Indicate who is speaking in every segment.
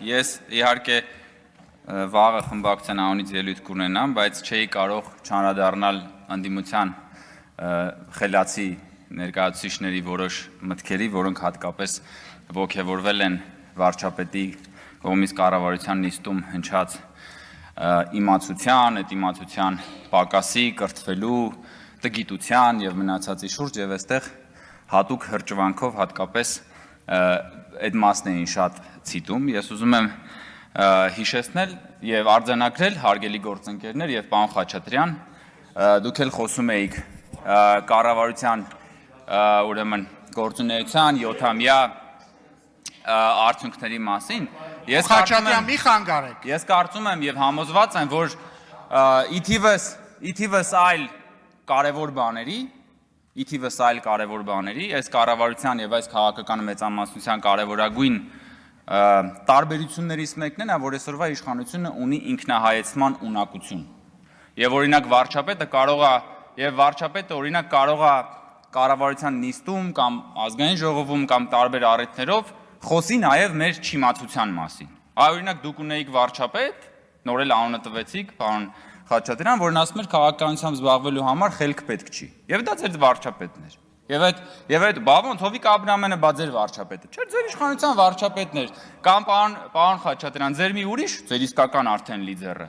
Speaker 1: ես իհարկե վաղը խմբակցության անունից ելույթ կունենամ, բայց չէի կարող չանդրադառնալ ընդդիմության խելացի ներկայացուցիչների որոշ մտքերի, որոնք հատկապես ոգևորվել են վարչապետի կողմից կառավարության նիստում հնչած իմացության, այդ իմացության պակասի, կրթվելու, տգիտության եւ մնացածի շուրջ եւ այստեղ հատուկ հրճվանքով հատկապես այդ մասն էին շատ ցիտում։ Ես ուզում եմ հիշեցնել եւ արձանագրել հարգելի գործընկերներ եւ պարոն Խաչատրյան, դուք էլ խոսում էիք կառավարության ուրեմն գործունեության 7-ամյա արդյունքների մասին։ Ես կարծում եմ եւ համոզված եմ, որ իթիվս այլ կարևոր բաների, այս կառավարության եւ այս քաղաքական մեծամասնության կարևորագույն տարբերություններից մեկն է նա, որ այսօրվա իշխանությունը ունի ինքնահայեցման ունակություն։ Եվ օրինակ վարչապետը օրինակ կարող է կառավարության նիստում կամ ազգային ժողովում կամ տարբեր առիթներով խոսի նաեւ մեր չիմացության մասին։ Օրինակ դուք ունեիք վարչապետ, նոր էլ անունը տվեցիք, պարոն Խաչատրյան, որն ասում էր քաղաքականությամբ զբաղվելու համար խելք պետք չի։ Եվ դա ձեր վարչապետն էր։ Եվ այդ բավոն Հովիկ Աբրահամյանը բա ձեր վարչապետը չէ, ձեր իշխանության վարչապետն էր, կամ պարոն Խաչատրյան, ձեր մի ուրիշ, ձեր իսկական արդեն լիդերը,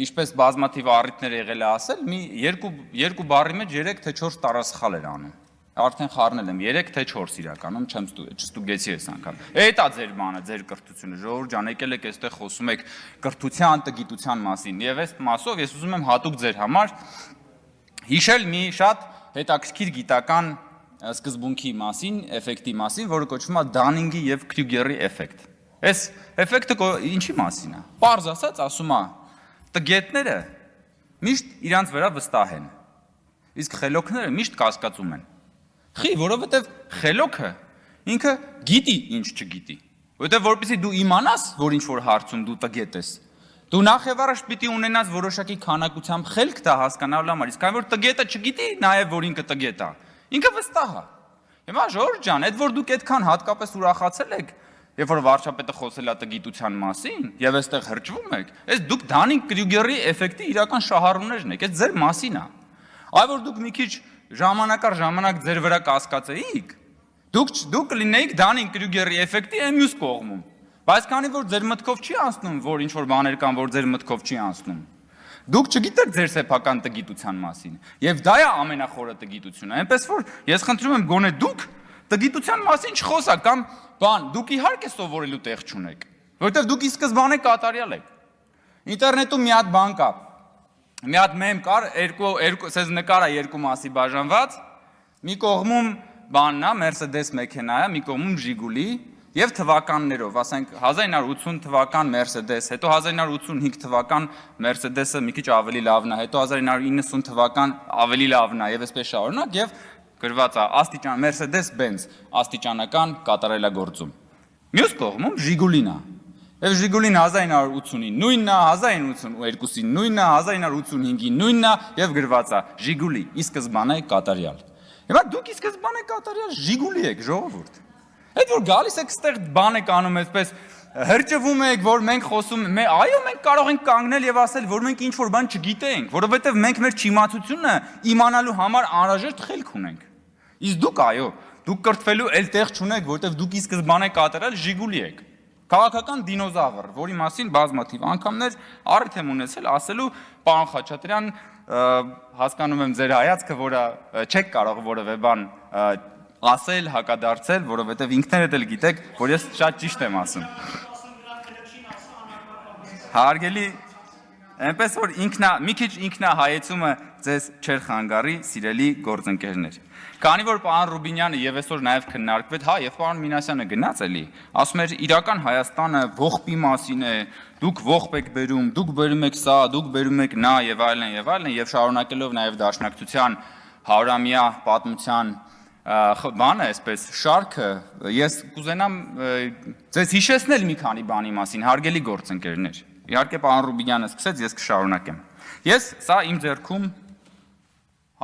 Speaker 1: ինչպես բազմաթիվ առիթներ եղել է ասել, մի երկու բառի մեջ 3 թե 4 տարասխալ էր անում։ Արդեն խառնել եմ 3 թե 4 իրականում, չստուգեցի այս անգամ։ Էդ է ձեր բանը, ձեր կրթությունը, ժողովուրդ ջան, եկել եք այստեղ խոսում եք կրթության, տգիտության մասին։ Եվ այս մասով ես ուզում եմ հատուկ ձեր համար հիշել մի շատ հետաքրքիր գիտական սկզբունքի մասին, էֆեկտի մասին, որը կոչվում է Դանինգի եւ Քրյուգերի էֆեկտ։ Այս էֆեկտը ինչի մասին է։ Պարզ ասած ասում է, տգետները միշտ իրանց վրա վստահ են, իսկ խելոքները միշտ կասկածում են։ Խի, որովհետև խելոքը ինքը գիտի ինչ չգիտի։ Որովհետև որպեսզի դու իմանաս, որ ինչ-որ հարցում դու տգետ ես, դու նախ եւ առաջ պիտի ունենաս որոշակի քանակությամբ խելք դա հասկանալու համար, իսկ այն որ տգետը չգիտի, նաեւ որ ինքը տգետ է, ինքը վստահ է։ Հիմա ժողովուրդ ջան, այդ որ դուք այդքան հատկապես ուրախացել եք, երբ որ վարչապետը խոսել է տգիտության մասին եւ այստեղ հրճվում եք, այս դուք Դանինգ-Քրյուգերի էֆեկտի իրական շահառուներն եք, այս ձեր մասին է։ Այ որ դուք մի քիչ ժամանակ առ ժամանակ ձեր վրա կասկածեիք, դուք կլինեիք Դանինգ-Քրյուգերի էֆեկտի մյուս կողմում։ Բայց քանի որ ձեր մտքով չի անցնում, որ ինչ որ բաներ կան, որ ձեր մտքով չի անցնում, դուք չգիտեք ձեր սեփական տգիտության մասին։ Եվ դա է ամենախորը տգիտությունը։ Այնպես որ ես խնդրում եմ գոնե դուք տգիտության մասին չխոսաք կամ դուք իհարկե սովորելու տեղ չունեք, որովհետև դուք ի սկզբանե կատարյալ եք։ Ինտերնետում մի հատ բան կա։ Մի հատ մեմ կար, ասես նկար է երկու մասի բաժանված, մի կողմում բանն է, Mercedes մեքենա է, մի կողմում Ժիգուլի, եւ թվականներով, ասենք 1980 թվական Mercedes, հետո 1985 թվական Mercedes-ը մի քիչ ավելի լավն է, հետո 1990 թվական ավելի լավն է եւ այսպես շարունակ եւ գրված է աստիճան Mercedes-Benz աստիճանական կատարելագործում։ Մյուս կողմում Ժիգուլին է։ Եվ Ժիգուլին 1980-ին նույնն է, 1982-ին նույնն է, 1985-ին նույնն է եւ գրված է Ժիգուլի, ի սկզբանե կատարյալ։ Հիմա դուք ի սկզբանե կատարյալ Ժիգուլի եք, ժողովուրդ։ Այդ որ գալիս եք ստեղ բան եք անում, այսպես հրճվում եք, որ մենք խոսում ենք, այո, մենք կարող ենք կանգնել եւ ասել, որ մենք ինչ-որ բան չգիտենք, որովհետեւ մենք մեր չիմացությունը իմանալու համար անհրաժեշտ խելք ունենք։ Իսկ դուք այո, դուք կրթվելու այլ տեղ չունեք, որովհետեւ դուք ի սկզբանե կատարյալ Ժիգուլի եք։ Քաղաքական դինոզավր, որի մասին բազմաթիվ անգամներ առիթ եմ ունեցել ասելու, պարոն Խաչատրյան, հասկանում եմ ձեր հայացքը, որը չեք կարող որևէ բան ասել, հակադարձել, որովհետև ինքներդ էլ գիտեք, որ ես շատ ճիշտ եմ ասում։ Հարգելի, այնպես որ մի քիչ ինքնահայեցումը ձեզ չեր խանգարի, սիրելի գործընկերներ։ Քանի որ պարոն Ռուբինյանը եւ այսօր նաեւ քննարկվեց, եւ պարոն Մինասյանը գնաց էլի, ասում էր իրական Հայաստանը ողբի մասին է, դուք ողբ եք բերում, դուք բերում եք սա, դուք բերում եք նա եւ այլն եւ շարունակելով նաեւ Դաշնակցության 100-ամյա պատմության բանը, այսպես շարքը, ես կուզենամ ձեզ հիշեցնել մի քանի բանի մասին, հարգելի գործընկերներ։ Իհարկե պարոն Ռուբինյանը սկսեց, ես կշարունակեմ։ Սա իմ ձեռքում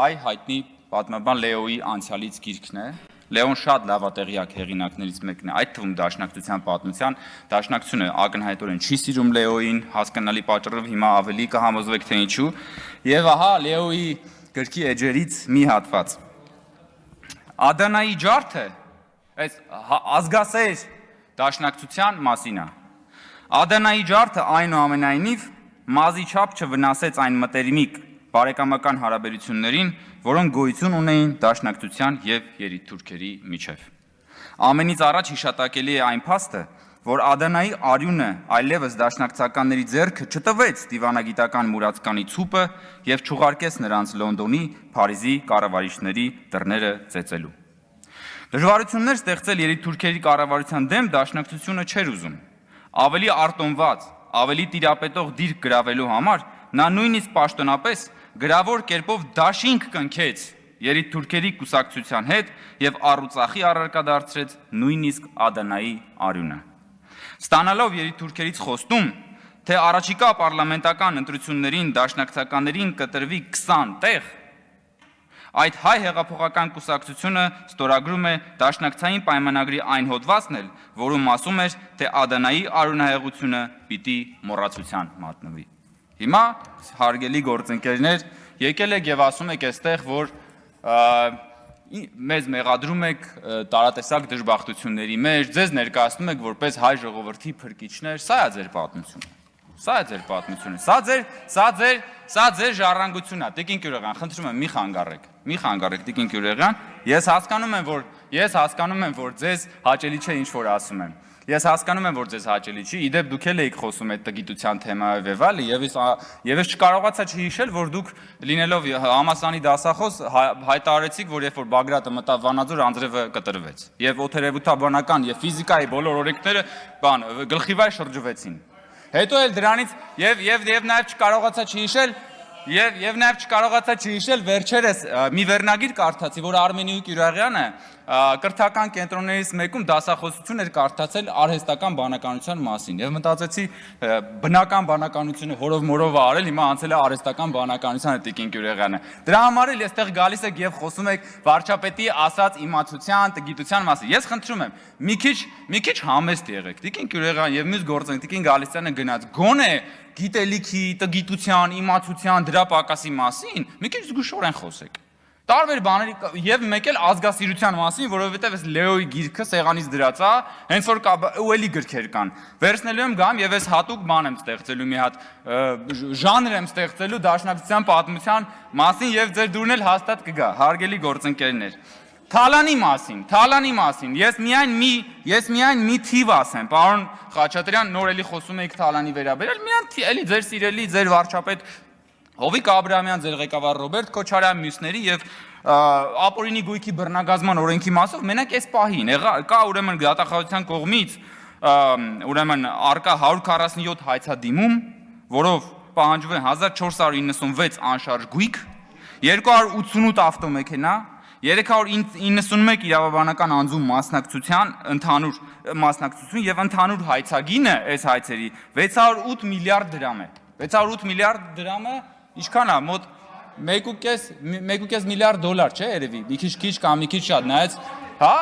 Speaker 1: հայ հայտնի պատմաբան Լեոյի անցյալից գիրքն է, Լեոն շատ լավատեղյակ հեղինակներից մեկն է, այդ թվում Դաշնակցության պատմության, Դաշնակցությունը ակնհայտորեն չի սիրում Լեոյին, հասկանալի պատճառով հիմա ավելի կհամոզվեք թե ինչու, եւ ահա Լեոյի գրքի էջերից մի հատված։ Ադանայի ջարդը, այս ազգասեր Դաշնակցության մասին է։ Ադանայի ջարդը այնուամենայնիվ մազի չափ չվնասեց այն մտերմիկ բարեկամական հարաբերություններին, որոնք գոյություն ունեին Դաշնակցության եւ երիտթուրքերի միջև։ Ամենից առաջ հիշատակելի է այն փաստը, որ Ադանայի արյունը այլևս դաշնակցականների ձեռքը չտվեց դիվանագիտական մուրացկանի ցուպը եւ չուղարկեց նրանց Լոնդոնի, Փարիզի կառավարիչների դռները ծեծելու։ Դժվարություններ ստեղծել երիտթուրքերի կառավարության դեմ Դաշնակցությունը չէր ուզում։ Ավելի արտոնված, ավելի տիրապետող դիրք գրավելու համար նա նույնիսկ պաշտոնապես գրավոր կերպով դաշինք կնքեց երիտթուրքերի կուսակցության հետ եւ առուծախի առարկա դարձրեց նույնիսկ Ադանայի արյունը։ Ստանալով երիտթուրքերից խոստում, թե առաջիկա պարլամենտական ընտրություններին դաշնակցականներին կտրվի 20 տեղ, այդ հայ հեղափոխական կուսակցությունը ստորագրում է դաշնակցային պայմանագրի այն հոդվածն էլ, որում ասում էր, թե Ադանայի արյունահեղությունը պիտի մոռացության մատնվի։ Հիմա, հարգելի գործընկերներ, եկել եք եւ ասում եք այստեղ, որ մեզ մեղադրում եք տարատեսակ դժբախտությունների մեջ, ձեզ ներկայացնում եք որպես հայ ժողովրդի փրկիչներ, սա է ձեր պատմությունը։ Սա է ձեր պատմությունը, սա ձեր ժառանգությունն է, Տիկին Կյուրեղյան, խնդրում եմ, մի խանգարեք, Տիկին Կյուրեղյան, ես հասկանում եմ, որ ձեզ հաճելի չէ ինչ որ ասում եմ։ Ես հասկանում եմ, որ ձեզ հաճելի չի, իդեպ դուք էլ եք խոսում այդ տգիտության թեմայով եւ այլն, եւ ես չկարողացա չհիշել, որ դուք լինելով համալսարանի դասախոս հայտարարեցիք, որ երբ որ Բագրատը մտավ Վանաձոր, անձրևը կտրվեց, եւ օդերևութաբանական եւ ֆիզիկայի բոլոր օրենքները գլխիվայր շրջվեցին։ Հետո էլ դրանից եւ նաեւ չկարողացա չհիշել վերջերս մի վերնագիր կարդացի, որ Արմենիու Կյուրեղյանը կրթական կենտրոններից մեկում դասախոսություն էր կարդացել արհեստական բանականության մասին եւ մտածեցի բնական բանականությունը հորով մորով է արել, հիմա անցել է արհեստական բանականությանը Տիկին Կյուրեղյանը։ Դրա համար էլ այստեղ գալիս եք եւ խոսում եք վարչապետի ասած իմացության, տգիտության մասին։ Ես խնդրում եմ, մի քիչ համեստ եղեք։ Տիկին Կյուրեղյան եւ մյուս գործընկ Տիկին Գալստյանը գնաց գոնե գիտելիքի, տգիտության, իմացության, դրա պակասի մասին, մի քիչ զգուշորեն խոսեք։ Տարբեր բաների եւ մեկ էլ ազգասիրության մասին, որովհետեւ այս Լեոյի գիրքը սեղանից դրած է, հենց որ ու էլի գրքեր կան։ Վերցնելու եմ գամ եւ այս հատուկ բան եմ ստեղծելու մի հատ ժանր եմ ստեղծելու դաշնակցության պատմության մասին եւ ձեր դուրն էլ հաստատ կգա, հարգելի գործընկերներ։ Թալանի մասին, ես միայն մի թիվ ասեմ, պարոն Խաչատրյան, նոր էլի խոսում եք Թալանի վերաբերյալ, միայն էլի ձեր սիրելի, ձեր վարչապետ Հովիկ Աբրահամյան, ձեր ղեկավար Ռոբերտ Քոչարյան, մյուսների եւ ապօրինի գույքի բռնագազման օրենքի մասով մենակ այս պահին կա ուրեմն դատախազության կողմից ուրեմն արկա 147 հայցադիմում, որով պահանջվում է 1496 անշարժ գույք, 288 ավտոմեքենա, 391 իրավաբանական անձում մասնակցություն եւ ընդհանուր հայցագինը այս հայցերի 608 միլիարդ դրամ է։ 608 միլիարդ դրամը ինչքան է, մոտ 1.5 միլիարդ դոլար, չէ, երևի, մի քիչ կամ մի քիչ շատ, նայած, հա,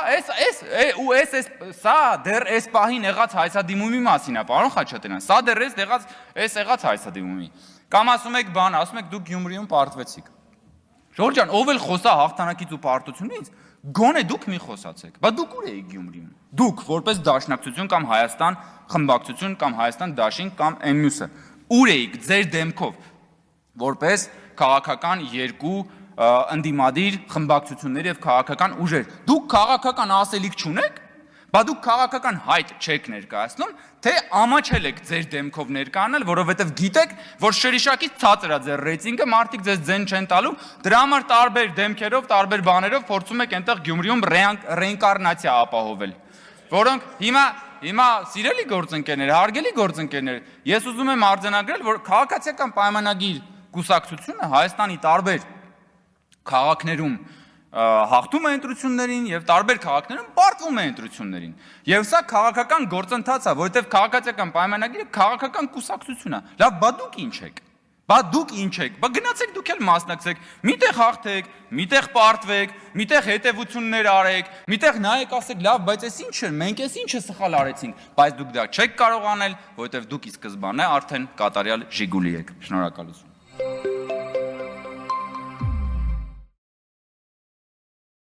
Speaker 1: սա դեռ այս պահին եղած հայցադիմումի մասին է, պարոն Խաչատրյան, սա դեռ այս եղած հայցադիմումի։ Կամ ասում եք բան, ասում եք դուք Գյումրիում պարտվեցիք։ Ժորժ ջան, ով էլ խոսա հաղթանակից ու պարտությունից, գոնե դուք մի խոսացեք, բա դուք ուր եք Գյումրիում։ Դուք, որպես Դաշնակցություն կամ Հայաստան խմբակցություն կամ Հայաստան Դաշինք կամ Էմյուսը, ուր էիք ձեր դեմքով, որպես քաղաքական երկու ընդդիմադիր խմբակցություններ եւ քաղաքական ուժեր։ Դուք քաղաքական ասելիք չունեք, բա դուք քաղաքական հայտ չեք ներկայացնում, թե ամաչել եք ձեր դեմքով ներկայանալ, որովհետեւ գիտեք, որ շրիշակից ցածր է ձեր ռեյտինգը, մարդիկ ձեզ ձեն չեն տալու, դրա համար տարբեր դեմքերով, տարբեր բաներով փորձում եք այնտեղ Գյումրիում ռեինկարնացիա ապահովել, որոնք հիմա սիրելի գործընկերներ, հարգելի գործընկերներ, ես ուզում եմ արձանագրել, որ քաղաքացիական պայմանագիր կուսակցությունը Հայաստանի տարբեր քաղաքներում հաղթում է ընտրություններին եւ տարբեր քաղաքներում պարտվում է ընտրություններին։ Եվ սա քաղաքական գործընթաց է, որովհետեւ քաղաքացիական պայմանագիրը քաղաքական կուսակցություն է։ Լավ, բա դուք ինչ եք։ Բա դուք ինչ եք, բա գնացեք դուք էլ մասնակցեք, միտեղ հաղթեք, միտեղ պարտվեք, միտեղ հետևություններ արեք, միտեղ նայեք ասեք, լավ, բայց էս ինչ է, մենք էս ինչը սխալ արեցինք, բայց դուք դա չեք կարող անել, որովհետև դուք ի սկզբանե արդեն կատարյալ Ժիգուլի եք։ Շնորհակալություն։